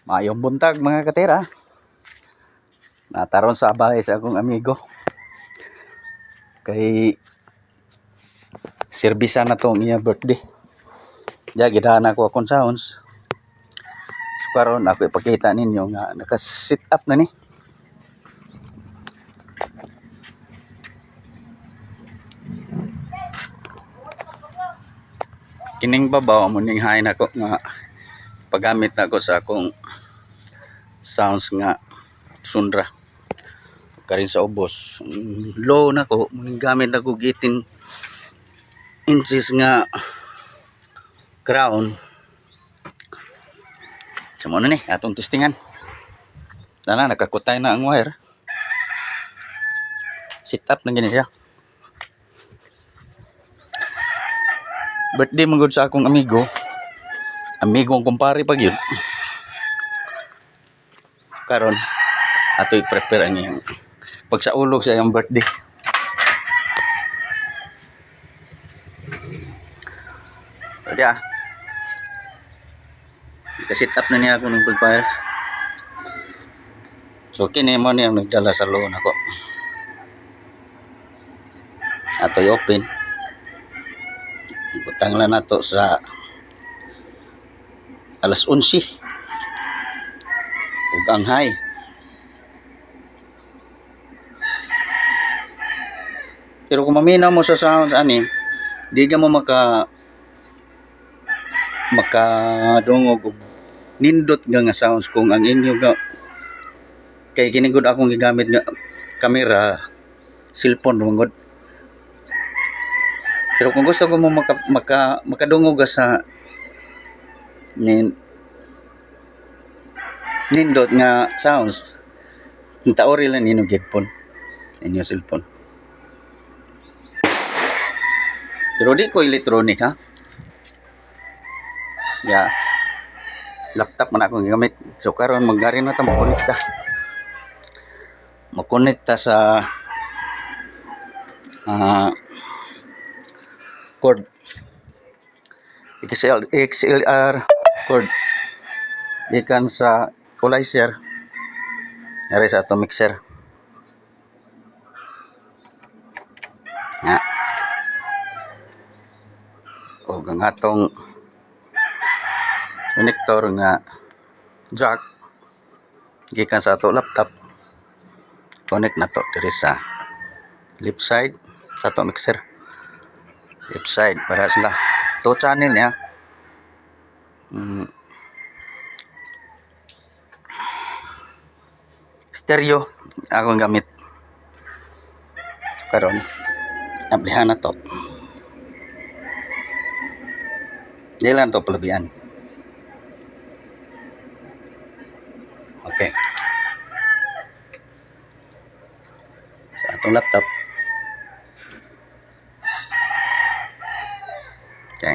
Mayong buntag mga katera. Nataron sa bahay sa akong amigo. Kay servisa na to niya birthday. Diya gidahan ako akong sounds. Karon ako ipakita ninyo nga naka-sit up na ni. Kining babaw mo ning hain ako nga paggamit na ako sa akong sounds nga Sundra karin sa ubos. Low na ko muning gamit ako 18 inches nga crown. Samo na ni atong testingan. Dala nakakutay na ang wire. Sit up na gini siya. Birthday manggod sa akong amigo. Amigong kumpare pag yun. Karon ato i-prepare ang iyang pagsaulog sa iyang birthday. Kaya ika-sit up na niya ako ng bonfire. So kini mo niyang nagdala sa loan ako. Ato i-open. Ibutang lang nato sa alas 11 ug ang high pero kung maminaw mo sa sounds ani di ka mo makadungog og nindot nga sounds kung ang inyo nga kay kini gud akong gigamit nga camera cellphone mangod. Pero kung gusto ko mo makadungog sa nindot nga sounds taori lang ninyo headphone inyo cellphone. Pero di ko electronic ha. Yeah. Laptop man akong gamit. So karon magari na ta makonekta. Makonekta sa cord. XLR cord. Ikan sa equalizer. Nari sa ato mixer. Ya. O ang atong connector nga jack gikan sa ato laptop. Connect na to diri sa left side sa ato mixer. Left side para sila 2 channel niya. Stereo akong gamit. Karon amplihan na to. Di lang to palabian. Okay. Sa atong laptop. Okay.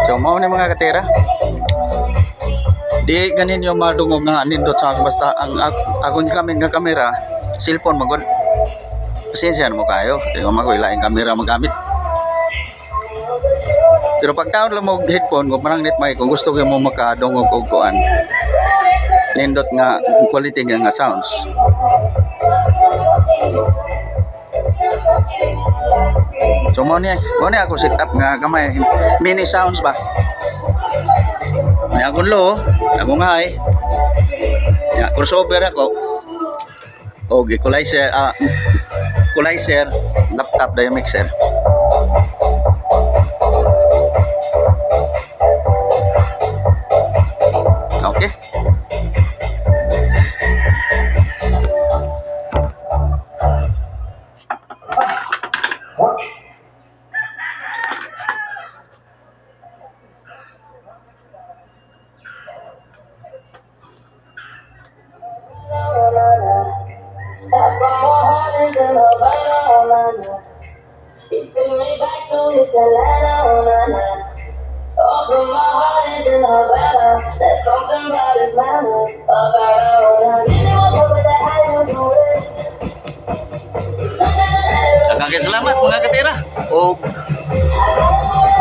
So mao ni mga katera. Di ganin yung madungog nga nindot sa basta ang akong gamit nga kamera, cellphone magod. Pasensya mo kayo, di ko makoy laing kamera magamit. Pero pag taon lang mo headphone, kung parang net mic, kung gusto ko mo makadungog og kuan. Nindot nga quality nga sounds. So mo ni ako set up nga kamay mini sounds ba. May akong low, akong high. Ya crossover ako. Og equalizer laptop na yung mixer. Okay. It took me back to East Atlanta, oh na na. Oh, but my heart is in Havana. There's something about his manner. Havana, oh na. Really want to put that high on the way. O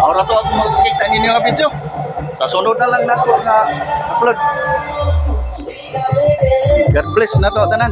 ora to ako magkita ninyo nga video. Sa sunod na lang nako nga upload. God bless na to tanan.